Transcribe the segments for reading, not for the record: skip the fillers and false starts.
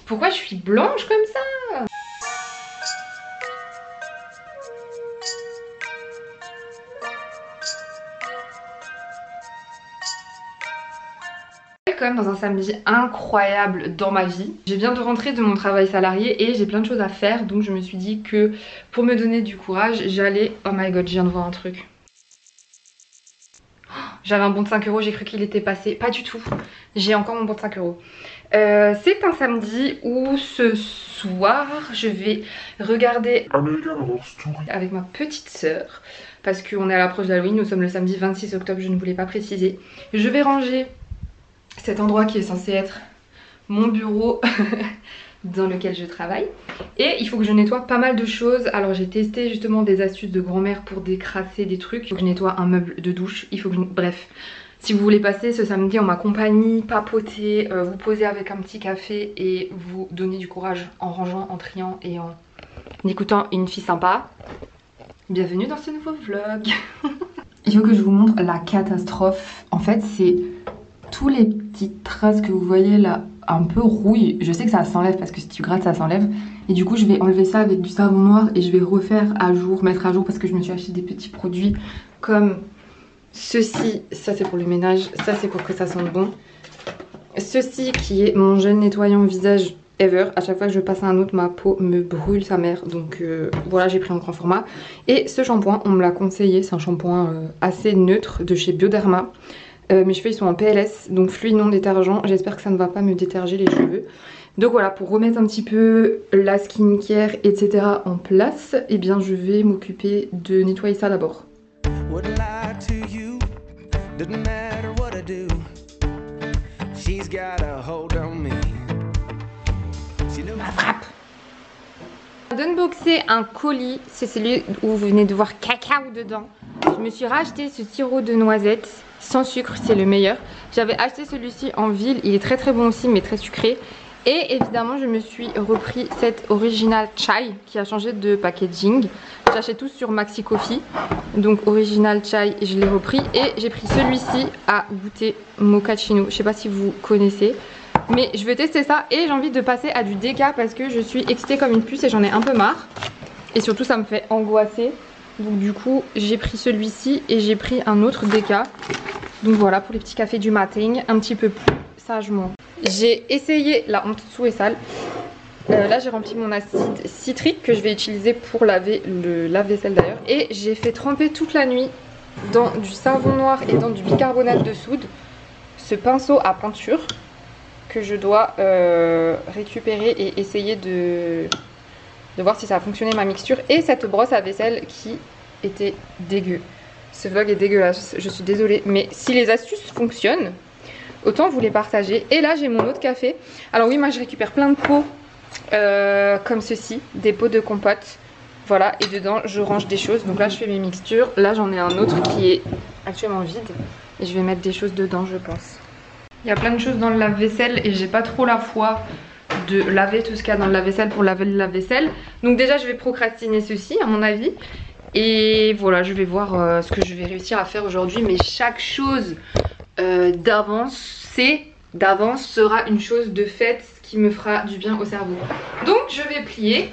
Pourquoi je suis blanche comme ça? Quand même dans un samedi incroyable dans ma vie. Je viens de rentrer de mon travail salarié et j'ai plein de choses à faire, donc je me suis dit que pour me donner du courage, j'allais... Oh my god, je viens de voir un truc. J'avais un bon de 5 €, j'ai cru qu'il était passé. Pas du tout, j'ai encore mon bon de 5 €. C'est un samedi où ce soir je vais regarder American Horror Story avec ma petite sœur, parce qu'on est à l'approche d'Halloween, nous sommes le samedi 26 octobre, je ne voulais pas préciser. Je vais ranger cet endroit qui est censé être mon bureau dans lequel je travaille, et il faut que je nettoie pas mal de choses. Alors j'ai testé justement des astuces de grand-mère pour décrasser des trucs. Il faut que je nettoie un meuble de douche, il faut que je... Bref, si vous voulez passer ce samedi en ma compagnie, papoter, vous poser avec un petit café et vous donner du courage en rangeant, en triant et en écoutant une fille sympa, bienvenue dans ce nouveau vlog. Il faut que je vous montre la catastrophe. En fait c'est tous les petites traces que vous voyez là, un peu rouille. Je sais que ça s'enlève parce que si tu grattes ça s'enlève. Et du coup je vais enlever ça avec du savon noir et je vais refaire à jour, mettre à jour, parce que je me suis acheté des petits produits comme ceci. Ça c'est pour le ménage, ça c'est pour que ça sente bon. Ceci qui est mon gel nettoyant visage ever. À chaque fois que je passe à un autre, ma peau me brûle sa mère. Donc voilà, j'ai pris en grand format. Et ce shampoing, on me l'a conseillé. C'est un shampoing assez neutre de chez Bioderma. Mes cheveux ils sont en PLS, donc fluide non détergent. J'espère que ça ne va pas me déterger les cheveux. Donc voilà, pour remettre un petit peu la skincare etc en place, et bien je vais m'occuper de nettoyer ça d'abord. Ma frappe. D'unboxer un colis, c'est celui où vous venez de voir cacao dedans. Je me suis racheté ce sirop de noisettes sans sucre, c'est le meilleur. J'avais acheté celui-ci en ville, il est très très bon aussi mais très sucré. Et évidemment je me suis repris cette Original Chai qui a changé de packaging. J'achète tous sur Maxi Coffee, donc Original Chai je l'ai repris. Et j'ai pris celui-ci à goûter mochaccino, je sais pas si vous connaissez. Mais je vais tester ça et j'ai envie de passer à du déca parce que je suis excitée comme une puce et j'en ai un peu marre. Et surtout ça me fait angoisser. Donc du coup j'ai pris celui-ci et j'ai pris un autre déca. Donc voilà pour les petits cafés du matin, un petit peu plus sagement. J'ai essayé la en dessous est sale. Là j'ai rempli mon acide citrique que je vais utiliser pour laver le lave-vaisselle d'ailleurs. Et j'ai fait tremper toute la nuit dans du savon noir et dans du bicarbonate de soude ce pinceau à peinture que je dois récupérer et essayer de voir si ça a fonctionné ma mixture. Et cette brosse à vaisselle qui était dégueu. Ce vlog est dégueulasse, je suis désolée. Mais si les astuces fonctionnent, autant vous les partager. Et là j'ai mon autre café. Alors oui, moi je récupère plein de pots comme ceci, des pots de compote. Voilà, et dedans je range des choses. Donc là je fais mes mixtures. Là j'en ai un autre qui est actuellement vide. Et je vais mettre des choses dedans je pense. Il y a plein de choses dans le lave-vaisselle et j'ai pas trop la foi de laver tout ce qu'il y a dans le lave-vaisselle pour laver le lave-vaisselle. Donc déjà je vais procrastiner ceci à mon avis. Et voilà, je vais voir ce que je vais réussir à faire aujourd'hui. Mais chaque chose d'avance sera une chose de fait qui me fera du bien au cerveau. Donc je vais plier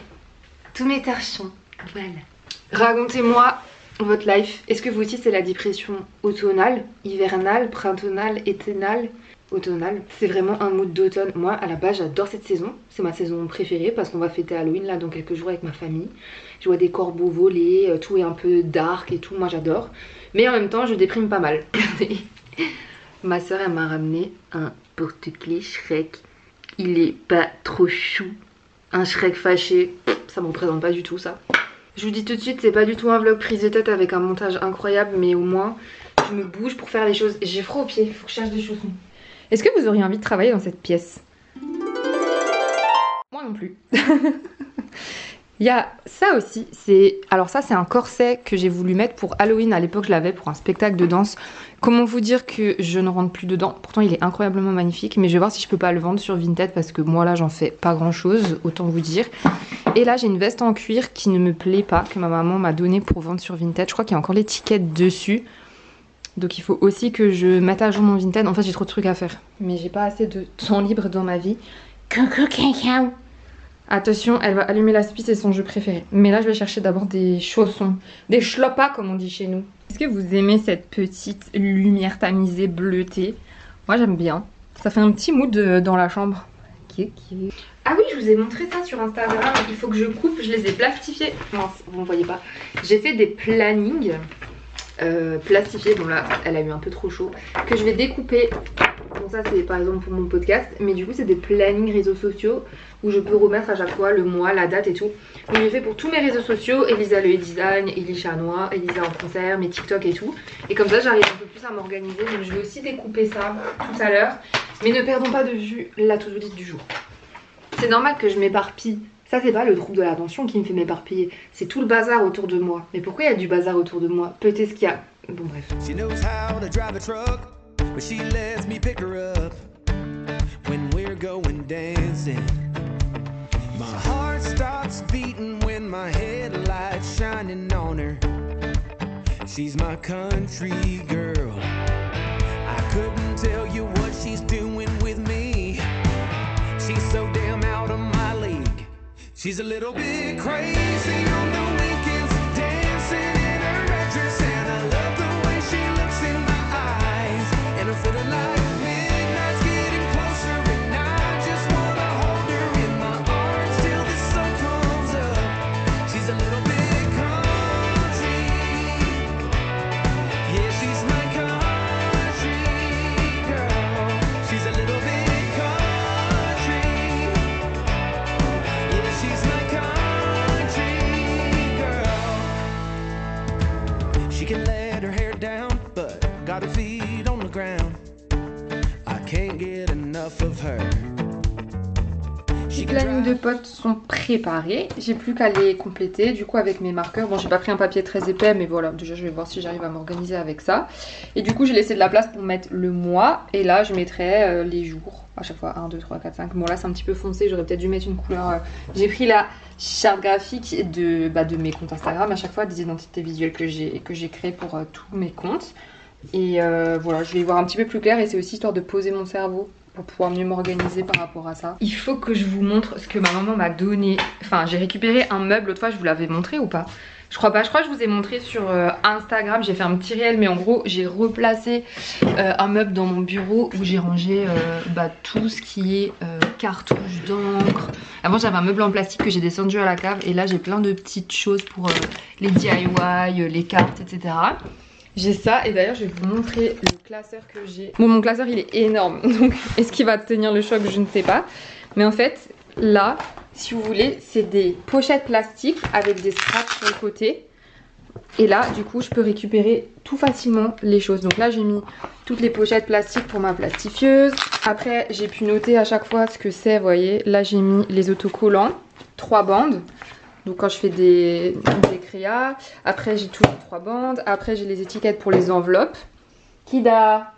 tous mes torchons. Voilà. Racontez-moi votre life. Est-ce que vous aussi c'est la dépression automnale, hivernale, printonnale, éternale? Automnale, c'est vraiment un mood d'automne. Moi à la base j'adore cette saison, c'est ma saison préférée parce qu'on va fêter Halloween là dans quelques jours avec ma famille. Je vois des corbeaux voler, tout est un peu dark et tout, moi j'adore. Mais en même temps je déprime pas mal. Ma soeur elle m'a ramené un porte-clés Shrek. Il est pas trop chou. Un Shrek fâché, ça me représente pas du tout ça. Je vous dis tout de suite, c'est pas du tout un vlog prise de tête avec un montage incroyable, mais au moins je me bouge pour faire les choses. J'ai froid aux pieds, faut que je cherche des chaussons. Est-ce que vous auriez envie de travailler dans cette pièce? Moi non plus. Il y a ça aussi, alors ça c'est un corset que j'ai voulu mettre pour Halloween. À l'époque je l'avais pour un spectacle de danse. Comment vous dire que je ne rentre plus dedans? Pourtant il est incroyablement magnifique, mais je vais voir si je peux pas le vendre sur Vinted parce que moi là j'en fais pas grand chose, autant vous dire. Et là j'ai une veste en cuir qui ne me plaît pas, que ma maman m'a donnée pour vendre sur Vinted. Je crois qu'il y a encore l'étiquette dessus. Donc il faut aussi que je mette à jour mon Vinted. En fait j'ai trop de trucs à faire, mais j'ai pas assez de temps libre dans ma vie. Coucou cacao. Attention, elle va allumer la spie, c'est son jeu préféré. Mais là, je vais chercher d'abord des chaussons. Des chlopas, comme on dit chez nous. Est-ce que vous aimez cette petite lumière tamisée bleutée? Moi, j'aime bien. Ça fait un petit mood dans la chambre. Ah oui, je vous ai montré ça sur Instagram. Il faut que je coupe, je les ai plastifiés. Mince, vous ne voyez pas. J'ai fait des plannings plastifiés. Bon là, elle a eu un peu trop chaud. Que je vais découper. Bon ça c'est par exemple pour mon podcast. Mais du coup c'est des plannings réseaux sociaux où je peux remettre à chaque fois le mois, la date et tout. Donc j'ai fait pour tous mes réseaux sociaux. Elisa le design, Elie Chanois, Elisa en concert, mes TikTok et tout. Et comme ça j'arrive un peu plus à m'organiser. Donc je vais aussi découper ça tout à l'heure. Mais ne perdons pas de vue la to-do list du jour. C'est normal que je m'éparpille. Ça c'est pas le trouble de l'attention qui me fait m'éparpiller. C'est tout le bazar autour de moi. Mais pourquoi il y a du bazar autour de moi? Peut-être qu'il y a... Bon bref. She knows how to drive a truck, but she lets me pick her up when we're going dancing. My heart stops beating when my headlights shining on her. She's my country girl. I couldn't tell you what she's doing with me. She's so damn out of my league. She's a little bit crazy on the weekends, dancing in her red dress, and I love the way she looks in my eyes. And I'm feeling like midnight's getting closer, and I just wanna hold her in my arms till the sun comes up. She's a little bit country, yeah, she's my country girl. She's a little bit let her hair down, but got her feet on the ground. I can't get enough of her. Les plannings de potes sont préparés, j'ai plus qu'à les compléter du coup avec mes marqueurs. Bon j'ai pas pris un papier très épais mais voilà, déjà je vais voir si j'arrive à m'organiser avec ça. Et du coup j'ai laissé de la place pour mettre le mois et là je mettrai les jours à chaque fois 1, 2, 3, 4, 5. Bon là c'est un petit peu foncé, j'aurais peut-être dû mettre une couleur. J'ai pris la charte graphique de mes comptes Instagram à chaque fois, des identités visuelles que j'ai créées pour tous mes comptes. Et voilà, je vais y voir un petit peu plus clair et c'est aussi histoire de poser mon cerveau pour pouvoir mieux m'organiser par rapport à ça. Il faut que je vous montre ce que ma maman m'a donné. Enfin, j'ai récupéré un meuble, l'autre fois je vous l'avais montré ou pas? Je crois pas, je crois que je vous ai montré sur Instagram, j'ai fait un petit réel mais en gros j'ai replacé un meuble dans mon bureau où j'ai rangé tout ce qui est cartouches d'encre. Avant j'avais un meuble en plastique que j'ai descendu à la cave et là j'ai plein de petites choses pour les DIY, les cartes, etc. J'ai ça et d'ailleurs je vais vous montrer le classeur que j'ai. Bon mon classeur il est énorme donc est-ce qu'il va tenir le choc, je ne sais pas. Mais en fait là si vous voulez c'est des pochettes plastiques avec des straps sur le côté. Et là du coup je peux récupérer tout facilement les choses. Donc là j'ai mis toutes les pochettes plastiques pour ma plastifieuse. Après j'ai pu noter à chaque fois ce que c'est, vous voyez. Là j'ai mis les autocollants, 3 bandes. Donc quand je fais des créas, après j'ai tous les 3 bandes, après j'ai les étiquettes pour les enveloppes. Kida!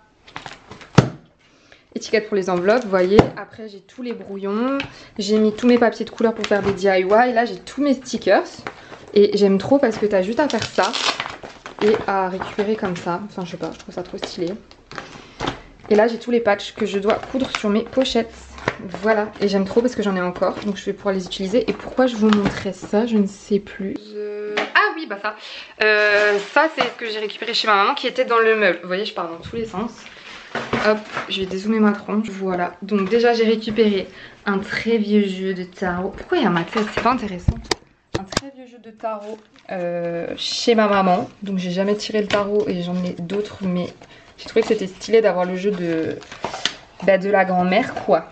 Étiquettes pour les enveloppes, vous voyez. Après j'ai tous les brouillons, j'ai mis tous mes papiers de couleur pour faire des DIY. Là j'ai tous mes stickers et j'aime trop parce que t'as juste à faire ça et à récupérer comme ça. Enfin je sais pas, je trouve ça trop stylé. Et là j'ai tous les patchs que je dois coudre sur mes pochettes. Voilà, et j'aime trop parce que j'en ai encore, donc je vais pouvoir les utiliser. Et pourquoi je vous montrais ça, je ne sais plus. Ah oui, bah ça. Ça c'est ce que j'ai récupéré chez ma maman qui était dans le meuble. Vous voyez, je pars dans tous les sens. Hop, je vais dézoomer ma tronche. Voilà, donc déjà j'ai récupéré un très vieux jeu de tarot. Pourquoi il y a ma tête? C'est pas intéressant. Un très vieux jeu de tarot chez ma maman. Donc j'ai jamais tiré le tarot et j'en ai d'autres, mais j'ai trouvé que c'était stylé d'avoir le jeu de la grand-mère quoi.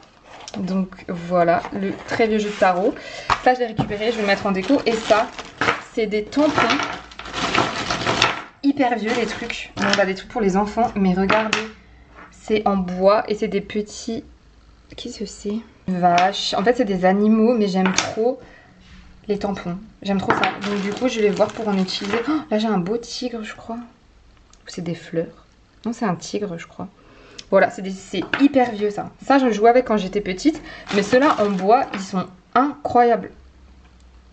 Donc voilà, le très vieux jeu de tarot. Ça je l'ai récupéré, je vais le mettre en déco. Et ça, c'est des tampons hyper vieux les trucs. Bon, on a des trucs pour les enfants, mais regardez, c'est en bois et c'est des petits... Qu'est-ce que c'est? Vache. En fait c'est des animaux, mais j'aime trop les tampons. J'aime trop ça. Donc du coup je vais voir pour en utiliser. Oh, là j'ai un beau tigre je crois. Ou c'est des fleurs? Non c'est un tigre je crois. Voilà, c'est hyper vieux ça. Ça, je jouais avec quand j'étais petite. Mais ceux-là en bois, ils sont incroyables.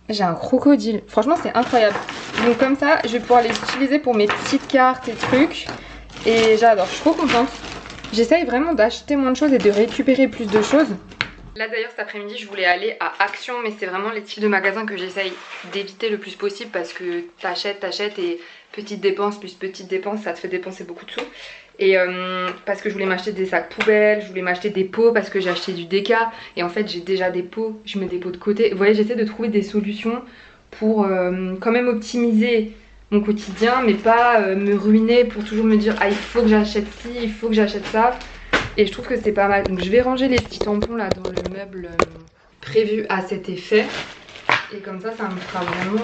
J'ai un crocodile. Franchement, c'est incroyable. Donc comme ça, je vais pouvoir les utiliser pour mes petites cartes et trucs. Et j'adore, je suis trop contente. J'essaye vraiment d'acheter moins de choses et de récupérer plus de choses. Là d'ailleurs cet après-midi je voulais aller à Action, mais c'est vraiment les types de magasins que j'essaye d'éviter le plus possible parce que t'achètes et petite dépense plus petite dépense ça te fait dépenser beaucoup de sous. Et parce que je voulais m'acheter des sacs poubelles, je voulais m'acheter des pots parce que j'ai acheté du déca et en fait j'ai déjà des pots, je mets des pots de côté. Vous voyez, j'essaie de trouver des solutions pour quand même optimiser mon quotidien mais pas me ruiner pour toujours me dire ah il faut que j'achète ci, il faut que j'achète ça. Et je trouve que c'est pas mal. Donc je vais ranger les petits tampons là dans le meuble prévu à cet effet. Et comme ça, ça me fera vraiment...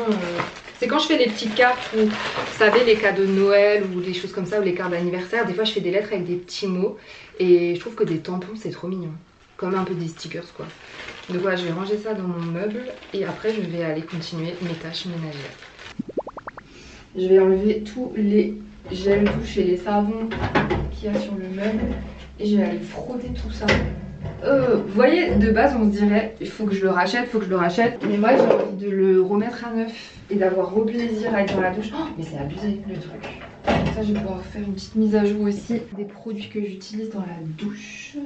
C'est quand je fais les petites cartes où, vous savez, les cadeaux de Noël ou des choses comme ça, ou les cartes d'anniversaire, des fois je fais des lettres avec des petits mots. Et je trouve que des tampons, c'est trop mignon. Comme un peu des stickers quoi. Donc voilà, je vais ranger ça dans mon meuble. Et après, je vais aller continuer mes tâches ménagères. Je vais enlever tous les gels douche et les savons qu'il y a sur le meuble. Et je vais aller frotter tout ça. Vous voyez, de base on se dirait il faut que je le rachète, mais moi j'ai envie de le remettre à neuf et d'avoir au plaisir à être dans la douche. Oh, mais c'est abusé le truc. Comme ça je vais pouvoir faire une petite mise à jour aussi des produits que j'utilise dans la douche.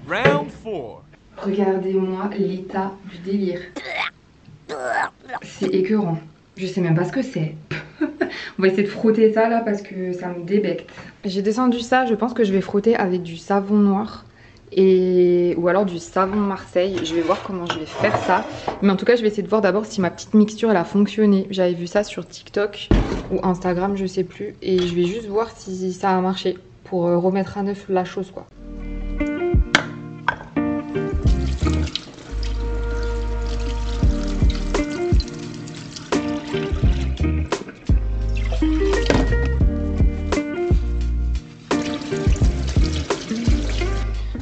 Round 4. Regardez-moi l'état du délire. C'est écœurant. Je sais même pas ce que c'est. On va essayer de frotter ça là parce que ça me débecte. J'ai descendu ça, je pense que je vais frotter avec du savon noir ou alors du savon Marseille. Je vais voir comment je vais faire ça. Mais en tout cas je vais essayer de voir d'abord si ma petite mixture elle a fonctionné. J'avais vu ça sur TikTok ou Instagram, je sais plus. Et je vais juste voir si ça a marché pour remettre à neuf la chose quoi.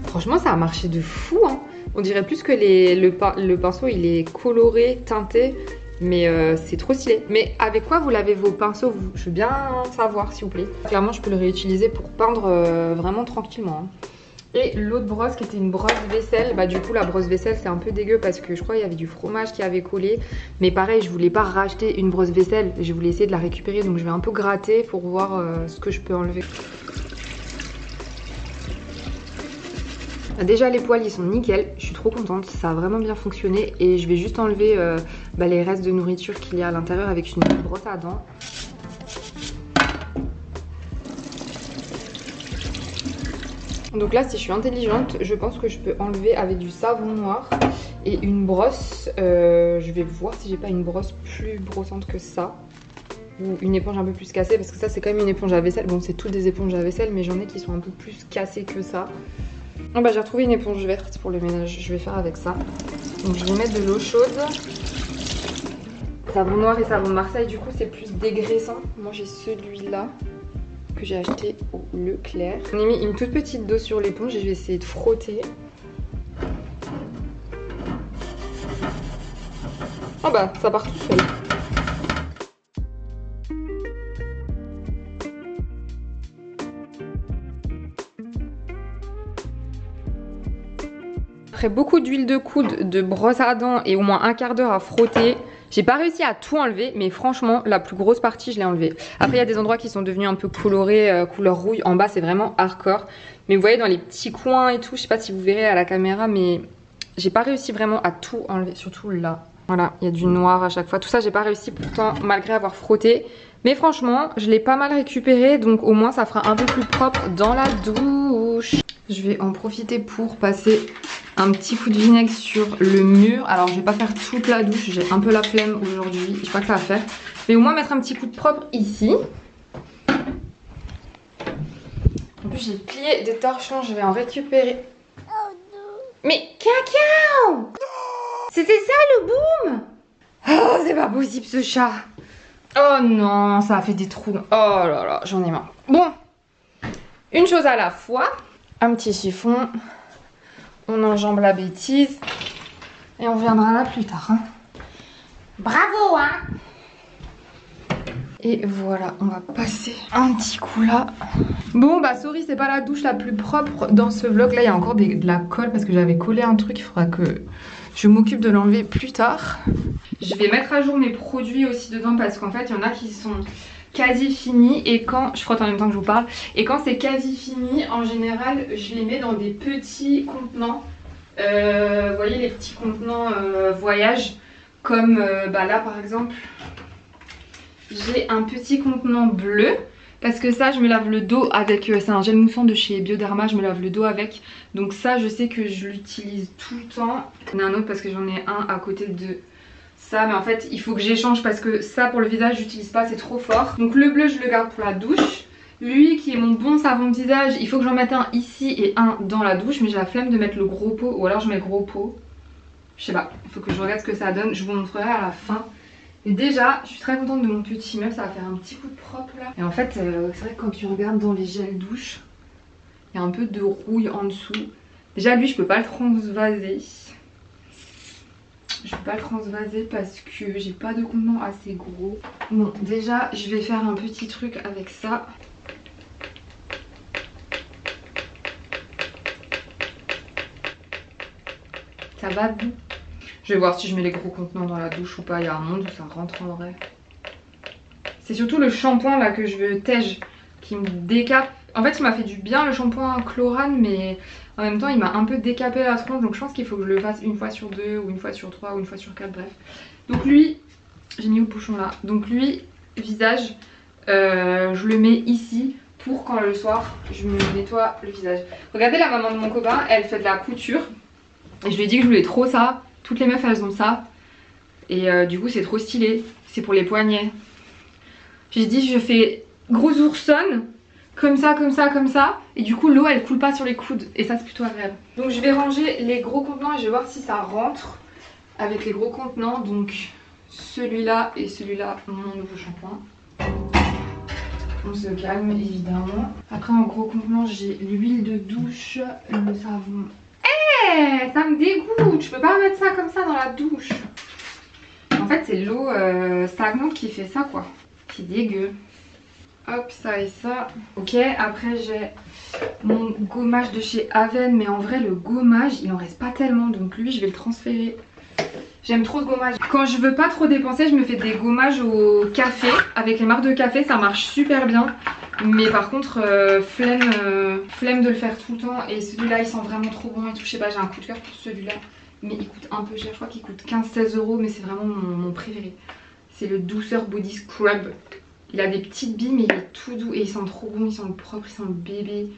Franchement ça a marché de fou hein. On dirait plus que le pinceau il est coloré, teinté. Mais c'est trop stylé. Mais avec quoi vous lavez vos pinceaux vous? Je veux bien savoir s'il vous plaît. Clairement je peux le réutiliser pour peindre vraiment tranquillement hein. Et l'autre brosse qui était une brosse vaisselle, bah du coup la brosse vaisselle c'est un peu dégueu parce que je crois qu'il y avait du fromage qui avait collé. Mais pareil je voulais pas racheter une brosse vaisselle, je voulais essayer de la récupérer. Donc je vais un peu gratter pour voir ce que je peux enlever. Déjà les poils ils sont nickel, je suis trop contente, ça a vraiment bien fonctionné. Et je vais juste enlever les restes de nourriture qu'il y a à l'intérieur avec une brosse à dents. Donc là si je suis intelligente, je pense que je peux enlever avec du savon noir et une brosse. Je vais voir si j'ai pas une brosse plus brossante que ça. Ou une éponge un peu plus cassée parce que ça c'est quand même une éponge à vaisselle. Bon c'est toutes des éponges à vaisselle mais j'en ai qui sont un peu plus cassées que ça. Oh bah j'ai retrouvé une éponge verte pour le ménage, je vais faire avec ça. Donc je vais mettre de l'eau chaude. Savon noir et savon de Marseille du coup c'est plus dégraissant. Moi j'ai celui-là que j'ai acheté au Leclerc. On a mis une toute petite dose sur l'éponge et je vais essayer de frotter. Oh bah ça part tout seul. Après beaucoup d'huile de coude, de brosse à dents et au moins un quart d'heure à frotter, j'ai pas réussi à tout enlever, mais franchement la plus grosse partie je l'ai enlevée. Après il y a des endroits qui sont devenus un peu colorés, couleur rouille, en bas c'est vraiment hardcore. Mais vous voyez dans les petits coins et tout, je sais pas si vous verrez à la caméra, mais j'ai pas réussi vraiment à tout enlever, surtout là. Voilà, il y a du noir à chaque fois, tout ça j'ai pas réussi pourtant malgré avoir frotté. Mais franchement je l'ai pas mal récupéré, donc au moins ça fera un peu plus propre dans la douche. Je vais en profiter pour passer un petit coup de vinaigre sur le mur. Alors je vais pas faire toute la douche, j'ai un peu la flemme aujourd'hui, je sais pas que ça va faire. Mais au moins mettre un petit coup de propre ici. En plus j'ai plié des torchons, je vais en récupérer. Mais cacao! C'était ça le boom? Oh c'est pas possible ce chat. Oh non, ça a fait des trous. Oh là là, j'en ai marre. Bon, une chose à la fois. Un petit chiffon, on enjambe la bêtise et on reviendra là plus tard. Hein. Bravo hein. Et voilà, on va passer un petit coup là. Bon bah sorry, c'est pas la douche la plus propre dans ce vlog. Là il y a encore de la colle parce que j'avais collé un truc, il faudra que je m'occupe de l'enlever plus tard. Je vais mettre à jour mes produits aussi dedans parce qu'en fait il y en a qui sont quasi fini et quand... Je frotte en même temps que je vous parle. Et quand c'est quasi fini, en général, je les mets dans des petits contenants. Vous voyez les petits contenants voyage. Comme là par exemple, j'ai un petit contenant bleu. Parce que ça, je me lave le dos avec... c'est un gel moussant de chez Bioderma, je me lave le dos avec. Donc ça, je sais que je l'utilise tout le temps. J'en ai un autre parce que j'en ai un à côté de ça. Mais en fait, il faut que j'échange parce que ça, pour le visage, j'utilise pas, c'est trop fort. Donc le bleu, je le garde pour la douche. Lui, qui est mon bon savon de visage, il faut que j'en mette un ici et un dans la douche. Mais j'ai la flemme de mettre le gros pot, ou alors je mets le gros pot. Je sais pas, il faut que je regarde ce que ça donne. Je vous montrerai à la fin. Et déjà, je suis très contente de mon petit meuble, ça va faire un petit coup de propre là. Et en fait, c'est vrai que quand tu regardes dans les gels douche, il y a un peu de rouille en dessous. Déjà, lui, je peux pas le transvaser. Je peux pas le transvaser parce que j'ai pas de contenant assez gros. Bon, déjà, je vais faire un petit truc avec ça. Ça va vous? Je vais voir si je mets les gros contenants dans la douche ou pas. Il y a un monde où ça rentre en vrai. C'est surtout le shampoing là que je veux tège qui me décape. En fait, il m'a fait du bien le shampoing Chlorane, mais en même temps, il m'a un peu décapé la tronche. Donc je pense qu'il faut que je le fasse une fois sur 2 ou une fois sur 3 ou une fois sur 4, bref. Donc lui, j'ai mis où le bouchon là. Donc lui, visage, je le mets ici pour quand le soir, je me nettoie le visage. Regardez la maman de mon copain, elle fait de la couture. Et je lui ai dit que je voulais trop ça. Toutes les meufs elles ont ça. Et du coup c'est trop stylé. C'est pour les poignets. J'ai dit je fais gros oursonne. Comme ça, comme ça, comme ça. Et du coup l'eau elle coule pas sur les coudes. Et ça c'est plutôt agréable. Donc je vais ranger les gros contenants et je vais voir si ça rentre avec les gros contenants. Donc celui-là et celui-là, mon nouveau shampoing. On se calme évidemment. Après en gros contenant j'ai l'huile de douche, le savon. Ça me dégoûte, je peux pas mettre ça comme ça dans la douche. En fait c'est l'eau stagnante qui fait ça quoi, qui dégueu. Hop, ça et ça. Ok, après j'ai mon gommage de chez Aven, mais en vrai le gommage il en reste pas tellement, donc lui je vais le transférer. J'aime trop ce gommage. Quand je veux pas trop dépenser, je me fais des gommages au café. Avec les marques de café, ça marche super bien. Mais par contre, flemme de le faire tout le temps. Et celui-là, il sent vraiment trop bon et tout. Je sais pas, j'ai un coup de cœur pour celui-là. Mais il coûte un peu cher. Je crois qu'il coûte 15-16 € mais c'est vraiment mon préféré. C'est le Douceur Body Scrub. Il a des petites billes, mais il est tout doux. Et il sent trop bon, il sent le propre, il sent le bébé.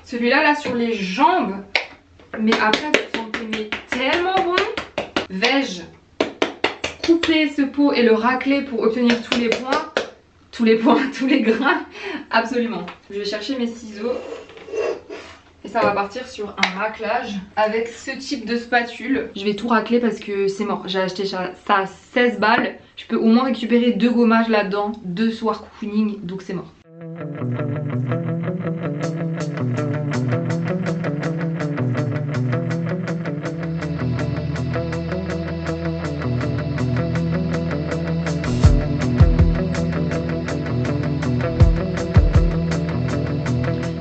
Celui-là, là, sur les jambes. Mais après, vous sentez mais tellement bon. Vais-je couper ce pot et le racler pour obtenir tous les points? Tous les points, tous les grains? Absolument. Je vais chercher mes ciseaux. Et ça va partir sur un raclage avec ce type de spatule. Je vais tout racler parce que c'est mort. J'ai acheté ça à 16 balles. Je peux au moins récupérer 2 gommages là-dedans. 2 soirs cocooning, donc c'est mort.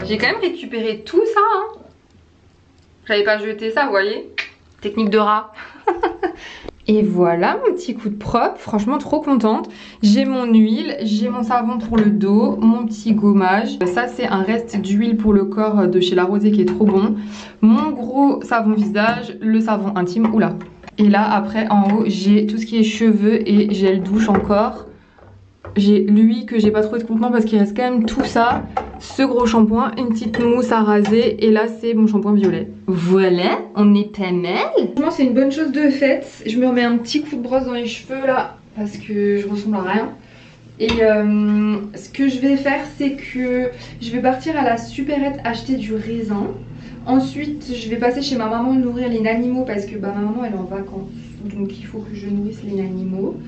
J'ai quand même récupéré tout ça, hein. J'avais pas jeté ça, vous voyez. Technique de rat. Et voilà mon petit coup de propre, franchement trop contente. J'ai mon huile, j'ai mon savon pour le dos, mon petit gommage. Ça c'est un reste d'huile pour le corps de chez La Rosée qui est trop bon. Mon gros savon visage, le savon intime, oula. Et là après en haut j'ai tout ce qui est cheveux et gel douche encore. J'ai lui que j'ai pas trouvé de contenant parce qu'il reste quand même tout ça. Ce gros shampoing, une petite mousse à raser et là c'est mon shampoing violet. Voilà, on est pas mal. Franchement c'est une bonne chose de faite. Je me remets un petit coup de brosse dans les cheveux là parce que je ressemble à rien. Et ce que je vais faire c'est que je vais partir à la supérette acheter du raisin. Ensuite je vais passer chez ma maman nourrir les animaux parce que bah, ma maman elle est en vacances. Donc il faut que je nourrisse les animaux.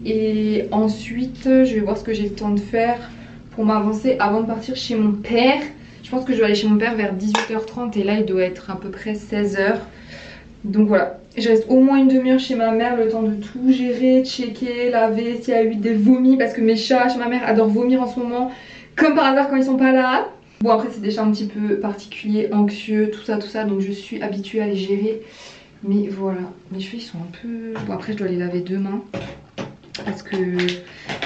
Et ensuite je vais voir ce que j'ai le temps de faire pour m'avancer avant de partir chez mon père. Je pense que je vais aller chez mon père vers 18h30 et là il doit être à peu près 16h. Donc voilà, je reste au moins une demi-heure chez ma mère, le temps de tout gérer, checker, laver s'il y a eu des vomis parce que mes chats chez ma mère adorent vomir en ce moment comme par hasard quand ils sont pas là. Bon après c'est des chats un petit peu particuliers, anxieux, tout ça donc je suis habituée à les gérer. Mais voilà, mes cheveux ils sont un peu... Bon après je dois les laver demain. Parce que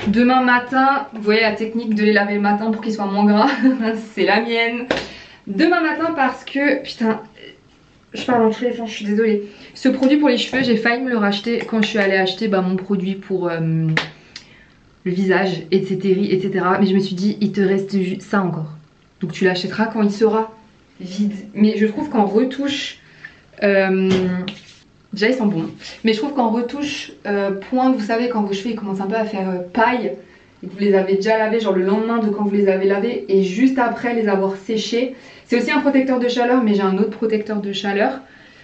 demain matin, vous voyez la technique de les laver le matin pour qu'ils soient moins gras. C'est la mienne. Demain matin parce que... Putain, je parle dans tous les sens, je suis désolée. Ce produit pour les cheveux, j'ai failli me le racheter quand je suis allée acheter mon produit pour le visage, etc. Mais je me suis dit, il te reste ça encore. Donc tu l'achèteras quand il sera vide. Mais je trouve qu'en retouche... déjà ils sont bons. Mais je trouve qu'en retouche pointe, vous savez quand vos cheveux ils commencent un peu à faire paille et que vous les avez déjà lavés, genre le lendemain de quand vous les avez lavés et juste après les avoir séchés. C'est aussi un protecteur de chaleur, mais j'ai un autre protecteur de chaleur.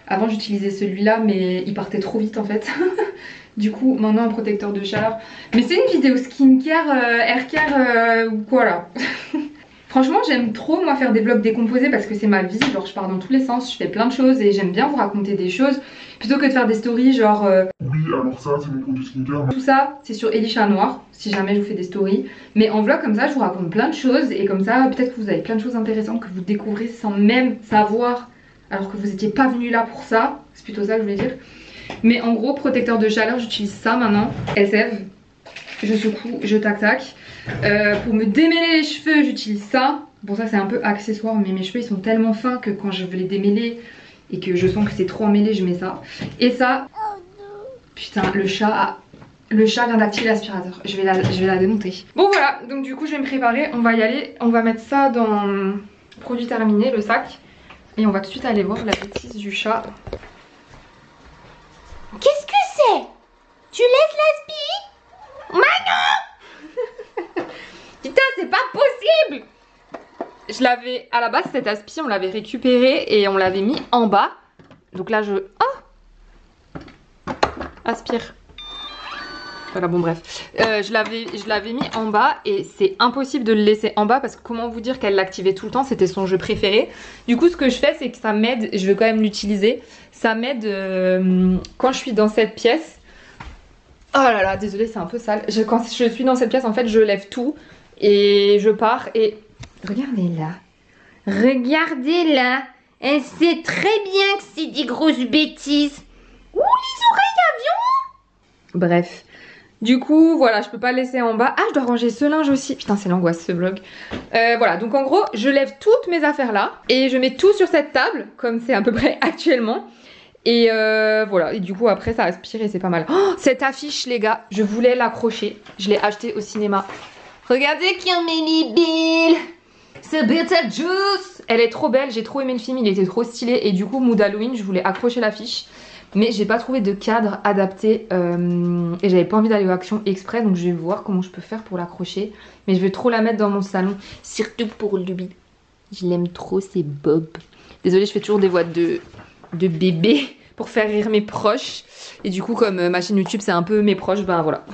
Avant j'utilisais celui-là mais il partait trop vite en fait. Du coup maintenant un protecteur de chaleur. Mais c'est une vidéo skincare, haircare ou quoi là. Franchement j'aime trop moi faire des vlogs décomposés parce que c'est ma vie, genre je pars dans tous les sens, je fais plein de choses et j'aime bien vous raconter des choses plutôt que de faire des stories genre oui alors ça c'est mon produit skincare. Tout ça c'est sur Elisha Noir si jamais je vous fais des stories. Mais en vlog comme ça je vous raconte plein de choses et comme ça peut-être que vous avez plein de choses intéressantes que vous découvrez sans même savoir alors que vous n'étiez pas venu là pour ça. C'est plutôt ça que je voulais dire. Mais en gros protecteur de chaleur j'utilise ça maintenant, SF. Je secoue, je tac tac. Pour me démêler les cheveux j'utilise ça. Bon ça c'est un peu accessoire mais mes cheveux ils sont tellement fins que quand je veux les démêler et que je sens que c'est trop emmêlé je mets ça. Et ça, putain le chat vient d'activer l'aspirateur. Je vais la démonter. Bon voilà, donc du coup je vais me préparer, on va y aller. On va mettre ça dans produit terminé, le sac. Et on va tout de suite aller voir la bêtise du chat. Qu'est-ce que c'est? Tu laisses l'aspi? Manon! Putain c'est pas possible! Je l'avais, à la base cet aspi on l'avait récupéré et on l'avait mis en bas. Donc là je... Oh! Aspire. Voilà bon bref. Je l'avais mis en bas et c'est impossible de le laisser en bas parce que comment vous dire qu'elle l'activait tout le temps, c'était son jeu préféré. Du coup ce que je fais c'est que ça m'aide, je vais quand même l'utiliser. Ça m'aide quand je suis dans cette pièce. Oh là là, désolée, c'est un peu sale. Quand je suis dans cette pièce, en fait, je lève tout et je pars et... Regardez-la. Regardez-la. Elle sait très bien que c'est des grosses bêtises. Ouh, les oreilles avion! Bref. Du coup, voilà, je peux pas le laisser en bas. Ah, je dois ranger ce linge aussi. Putain, c'est l'angoisse ce vlog. Voilà, donc en gros, je lève toutes mes affaires là et je mets tout sur cette table, comme c'est à peu près actuellement. Et voilà, et du coup après ça aspire et c'est pas mal. Oh, cette affiche les gars, je voulais l'accrocher. Je l'ai achetée au cinéma. Regardez Kirmeli Bill, c'est Bitter Juice. Elle est trop belle, j'ai trop aimé le film, il était trop stylé. Et du coup mood Halloween, je voulais accrocher l'affiche. Mais j'ai pas trouvé de cadre adapté et j'avais pas envie d'aller au Action exprès. Donc je vais voir comment je peux faire pour l'accrocher. Mais je vais trop la mettre dans mon salon. Surtout pour lui. Je l'aime trop, c'est Bob. Désolée, je fais toujours des voix de bébé pour faire rire mes proches. Et du coup comme ma chaîne YouTube c'est un peu mes proches, ben voilà.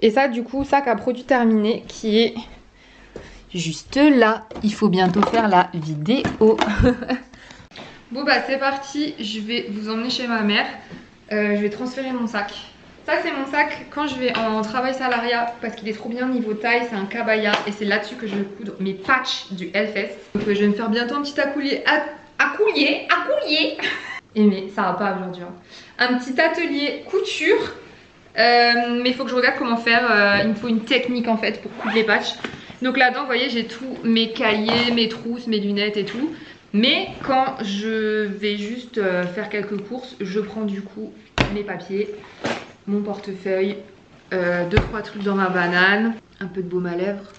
Et ça du coup, sac à produit terminé qui est juste là. Il faut bientôt faire la vidéo. Bon bah c'est parti, je vais vous emmener chez ma mère. Je vais transférer mon sac. Ça c'est mon sac quand je vais en travail salariat parce qu'il est trop bien niveau taille, c'est un cabaya et c'est là-dessus que je vais coudre mes patchs du Hellfest. Donc je vais me faire bientôt un petit accoulier. Accoulier. Et mais ça va pas aujourd'hui. Un petit atelier couture. Mais il faut que je regarde comment faire. Il me faut une technique en fait pour coudre les patchs. Donc là-dedans, vous voyez, j'ai tous mes cahiers, mes trousses, mes lunettes et tout. Mais quand je vais juste faire quelques courses, je prends du coup mes papiers, mon portefeuille, 2-3 trucs dans ma banane, un peu de baume à lèvres.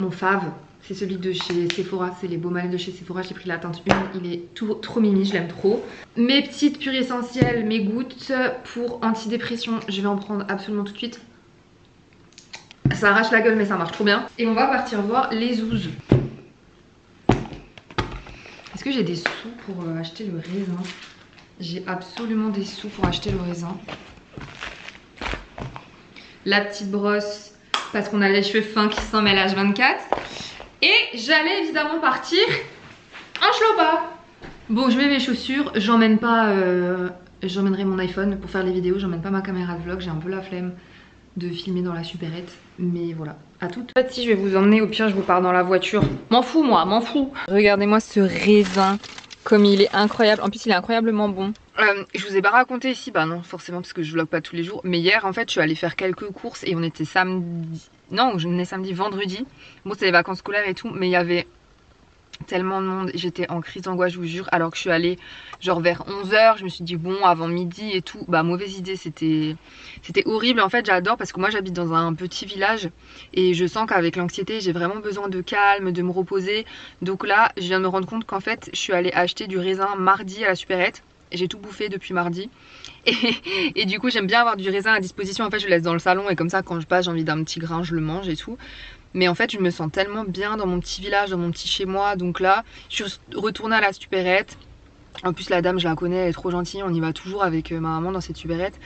Mon fave. C'est celui de chez Sephora, c'est les baumes à lèvres de chez Sephora. J'ai pris la teinte 1, il est trop mimi, je l'aime trop. Mes petites pures essentielles, mes gouttes pour antidépression, je vais en prendre absolument tout de suite. Ça arrache la gueule mais ça marche trop bien. Et on va partir voir les zouzes. Est-ce que j'ai des sous pour acheter le raisin? J'ai absolument des sous pour acheter le raisin. La petite brosse parce qu'on a les cheveux fins qui s'en mêlent H24. Et j'allais évidemment partir en shlopa. Bon, je mets mes chaussures, j'emmène pas... j'emmènerai mon iPhone pour faire les vidéos, j'emmène pas ma caméra de vlog, j'ai un peu la flemme de filmer dans la supérette. Mais voilà, à toutes. En fait, si je vais vous emmener, au pire je vous pars dans la voiture. M'en fous moi, m'en fous. Regardez-moi ce raisin Comme il est incroyable, en plus il est incroyablement bon. Je vous ai pas raconté ici, bah non forcément parce que je vlog pas tous les jours. Mais hier en fait je suis allée faire quelques courses et on était samedi... Non, on est samedi, vendredi. Bon c'est les vacances scolaires et tout, mais il y avait tellement de monde, j'étais en crise d'angoisse je vous jure, alors que je suis allée genre vers 11 h, je me suis dit bon avant midi et tout, bah mauvaise idée, c'était horrible. En fait j'adore parce que moi j'habite dans un petit village et je sens qu'avec l'anxiété j'ai vraiment besoin de calme, de me reposer. Donc là je viens de me rendre compte qu'en fait je suis allée acheter du raisin mardi à la supérette. J'ai tout bouffé depuis mardi et du coup j'aime bien avoir du raisin à disposition. En fait je le laisse dans le salon et comme ça quand je passe j'ai envie d'un petit grain, je le mange et tout. Mais en fait je me sens tellement bien dans mon petit village, dans mon petit chez moi. Donc là je suis retournée à la supérette. En plus la dame je la connais, elle est trop gentille. On y va toujours avec ma maman dans cette supérette.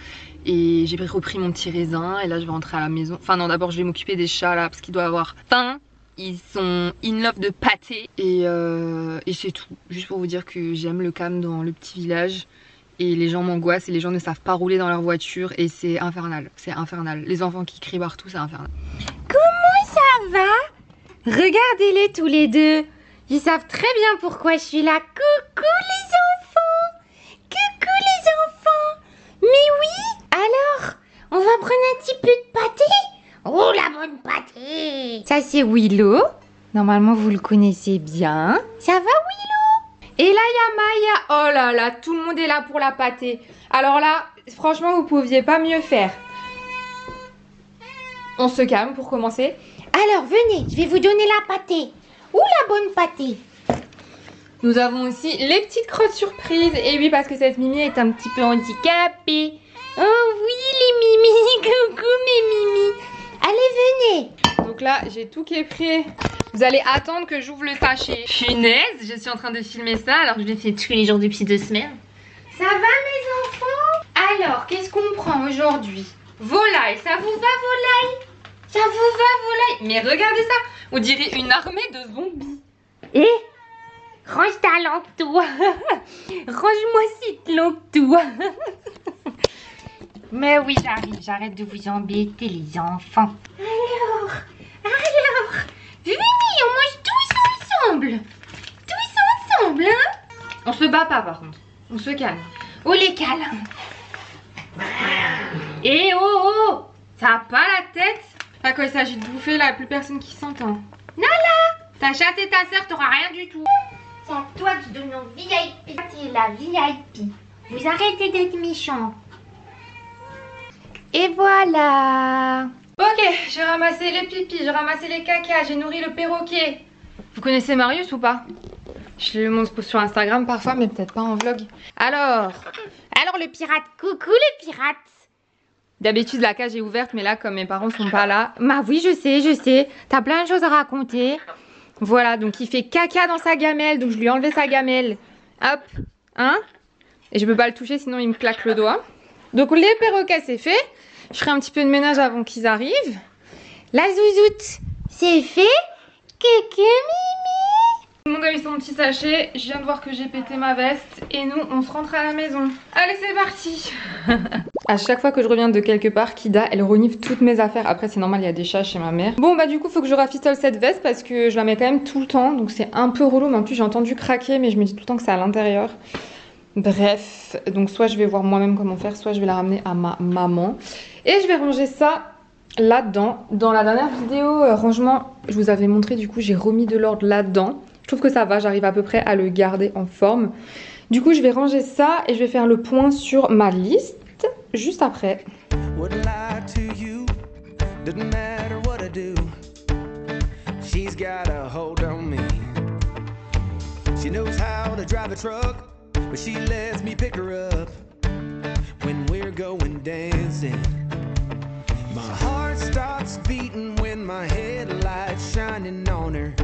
Et j'ai repris mon petit raisin. Et là je vais rentrer à la maison. Enfin non, d'abord je vais m'occuper des chats là parce qu'ils doivent avoir faim. Ils sont in love de pâté. Et c'est tout. Juste pour vous dire que j'aime le calme dans le petit village. Et les gens m'angoissent et les gens ne savent pas rouler dans leur voiture. Et c'est infernal, c'est infernal. Les enfants qui crient partout, c'est infernal. Ça va? Regardez-les tous les deux. Ils savent très bien pourquoi je suis là. Coucou les enfants. Coucou les enfants. Mais oui. Alors, on va prendre un petit peu de pâté. Oh la bonne pâté. Ça c'est Willow. Normalement vous le connaissez bien. Ça va Willow? Et là il y a Maya. Oh là là, tout le monde est là pour la pâté. Alors là, franchement vous pouviez pas mieux faire. On se calme pour commencer. Alors venez, je vais vous donner la pâté. Où la bonne pâté? Nous avons aussi les petites crottes surprises. Et oui, parce que cette Mimi est un petit peu handicapée. Oh oui les Mimi, coucou mes Mimi. Allez venez. Donc là, j'ai tout qui est prêt. Vous allez attendre que j'ouvre le sachet. Punaise, je suis en train de filmer ça alors que je l'ai fait tous les jours depuis 2 semaines. Ça va mes enfants? Alors, qu'est-ce qu'on prend aujourd'hui? Volaille, ça vous va volaille? Ça vous va volaille? Mais regardez ça, on dirait une armée de zombies. Eh, range ta langue toi. Range-moi cette langue toi. Mais oui j'arrive, j'arrête de vous embêter les enfants. Alors, venez, on mange tous ensemble. Tous ensemble, hein? On se bat pas par contre, on se calme. Oh les câlins. Eh oh, ça a pas la tête? Enfin quand il s'agit de bouffer là, plus personne qui s'entend. Nala, t'as chassé ta soeur, t'auras rien du tout. C'est à toi que je donne au VIP. C'est la VIP. Vous arrêtez d'être méchants. Et voilà. Ok, j'ai ramassé les pipis, j'ai ramassé les cacas, j'ai nourri le perroquet. Vous connaissez Marius ou pas? Je le montre sur Instagram parfois, mais peut-être pas en vlog. Alors le pirate, coucou le pirate. D'habitude la cage est ouverte, mais là comme mes parents sont pas là. Bah oui je sais, t'as plein de choses à raconter. Voilà, donc il fait caca dans sa gamelle, donc je lui ai enlevé sa gamelle. Hop, hein? Et je peux pas le toucher sinon il me claque le doigt. Donc les perroquets c'est fait. Je ferai un petit peu de ménage avant qu'ils arrivent. La zouzoute, c'est fait. Coucou Mimi. Tout le monde a eu son petit sachet. Je viens de voir que j'ai pété ma veste. Et nous, on se rentre à la maison. Allez, c'est parti. À chaque fois que je reviens de quelque part, Kida, elle renifle toutes mes affaires. Après, c'est normal, il y a des chats chez ma mère. Bon, bah du coup, faut que je rafistole cette veste parce que je la mets quand même tout le temps. Donc c'est un peu relou. Mais en plus, j'ai entendu craquer. Mais je me dis tout le temps que c'est à l'intérieur. Bref, donc soit je vais voir moi-même comment faire, soit je vais la ramener à ma maman. Et je vais ranger ça là-dedans. Dans la dernière vidéo rangement, je vous avais montré, du coup j'ai remis de l'ordre là-dedans. Je trouve que ça va, j'arrive à peu près à le garder en forme. Du coup je vais ranger ça et je vais faire le point sur ma liste juste après. But she lets me pick her up when we're going dancing. My heart starts beating when my headlights shining on her.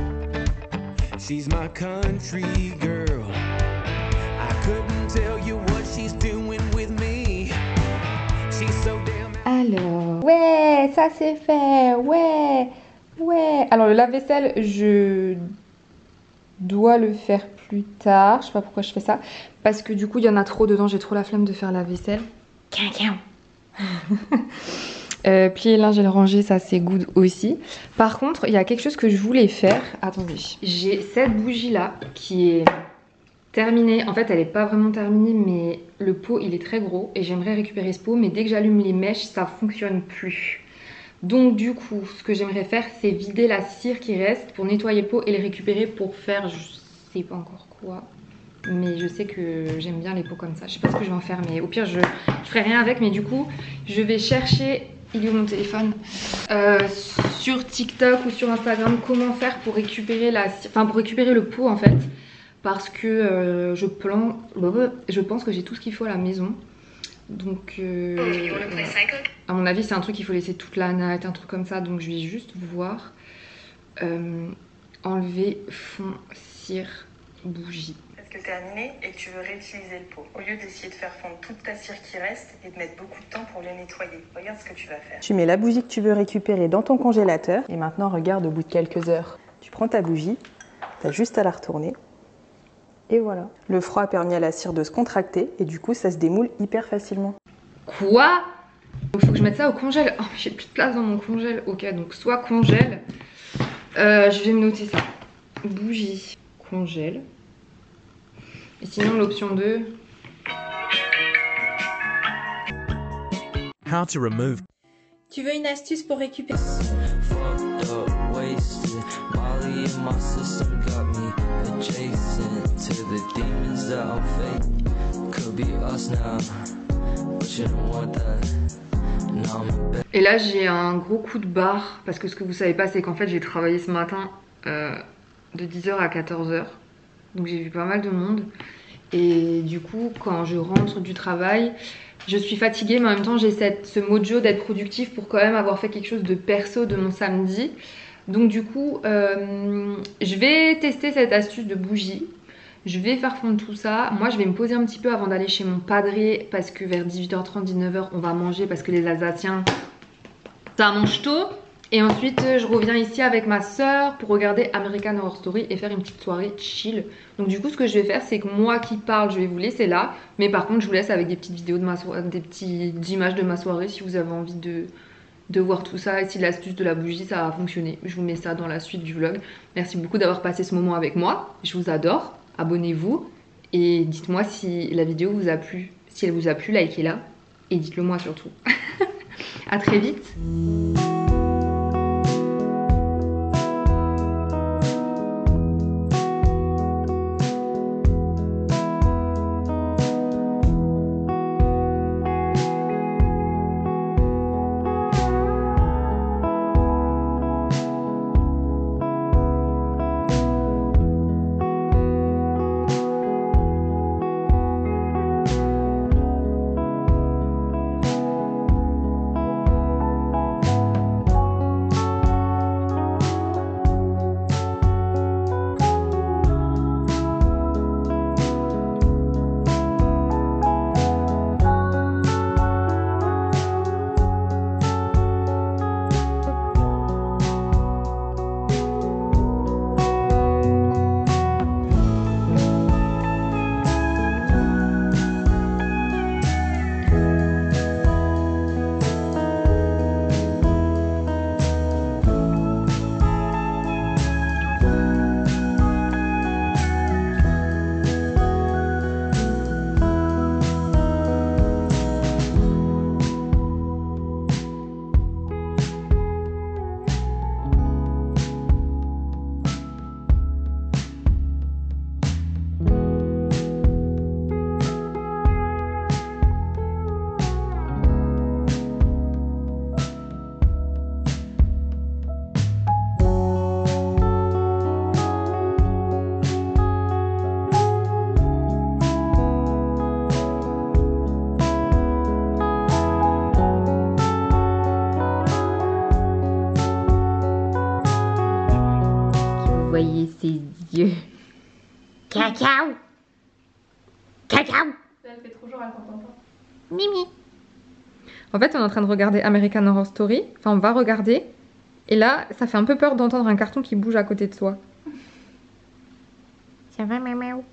She's my country girl. I couldn't tell you what she's doing with me. She's so damn. Alors, ouais, ça c'est fait, ouais. Alors le lave-vaisselle, je dois le faire plus tard. Je sais pas pourquoi je fais ça. Parce que du coup, il y en a trop dedans. J'ai trop la flemme de faire la vaisselle. Plier le linge et le ranger, ça c'est good aussi. Par contre, il y a quelque chose que je voulais faire. Attendez. J'ai cette bougie là qui est terminée. En fait, elle est pas vraiment terminée, mais le pot il est très gros et j'aimerais récupérer ce pot, mais dès que j'allume les mèches, ça fonctionne plus. Donc du coup, ce que j'aimerais faire, c'est vider la cire qui reste pour nettoyer le pot et les récupérer pour faire, je sais pas encore quoi. Mais je sais que j'aime bien les pots comme ça. Je sais pas ce que je vais en faire, mais au pire, je ferai rien avec. Mais du coup, je vais chercher, il est où mon téléphone, sur TikTok ou sur Instagram, comment faire pour récupérer pour récupérer le pot en fait. Parce que je pense que j'ai tout ce qu'il faut à la maison. Donc, à mon avis, c'est un truc qu'il faut laisser toute la natte, un truc comme ça. Donc, je vais juste voir. Enlever fond, cire, bougie. Parce que terminé et que tu veux réutiliser le pot. Au lieu d'essayer de faire fondre toute ta cire qui reste et de mettre beaucoup de temps pour les nettoyer. Regarde ce que tu vas faire. Tu mets la bougie que tu veux récupérer dans ton congélateur. Et maintenant, regarde, au bout de quelques heures, tu prends ta bougie, tu as juste à la retourner. Et voilà. Le froid a permis à la cire de se contracter et du coup, ça se démoule hyper facilement. Quoi? Il faut que je mette ça au congèle. Oh, j'ai plus de place dans mon congèle. Ok, donc soit congèle. Je vais me noter ça. Bougie, congèle. Et sinon, l'option 2. How to remove. Tu veux une astuce pour récupérer? Fucked up, wasted. Molly in my system got me adjacent to the demons that I'm faking. Could be us now, but you don't want that. Now I'm in bed. Et là, j'ai un gros coup de barre. Parce que ce que vous savez pas, c'est qu'en fait, j'ai travaillé ce matin de 10h à 14h. Donc j'ai vu pas mal de monde. Et du coup, quand je rentre du travail, je suis fatiguée, mais en même temps, j'ai ce mojo d'être productif pour quand même avoir fait quelque chose de perso de mon samedi. Donc du coup, je vais tester cette astuce de bougie. Je vais faire fondre tout ça. Moi, je vais me poser un petit peu avant d'aller chez mon padré parce que vers 18h30, 19h, on va manger parce que les Alsaciens, ça mange tôt. Et ensuite, je reviens ici avec ma soeur pour regarder American Horror Story et faire une petite soirée chill. Donc du coup, ce que je vais faire, c'est que moi qui parle, je vais vous laisser là. Mais par contre, je vous laisse avec des petites vidéos de ma soirée, des petites images de ma soirée si vous avez envie de voir tout ça. Et si l'astuce de la bougie, ça a fonctionné. Je vous mets ça dans la suite du vlog. Merci beaucoup d'avoir passé ce moment avec moi. Je vous adore. Abonnez-vous. Et dites-moi si la vidéo vous a plu. Si elle vous a plu, likez-la. Et dites-le moi surtout. À très vite. Voyez ses yeux. Cacao. Cacao. Elle fait trop genre, elle t'entend pas. Mimi. En fait, on est en train de regarder American Horror Story. Enfin, on va regarder. Et là, ça fait un peu peur d'entendre un carton qui bouge à côté de soi. Ça va, maman?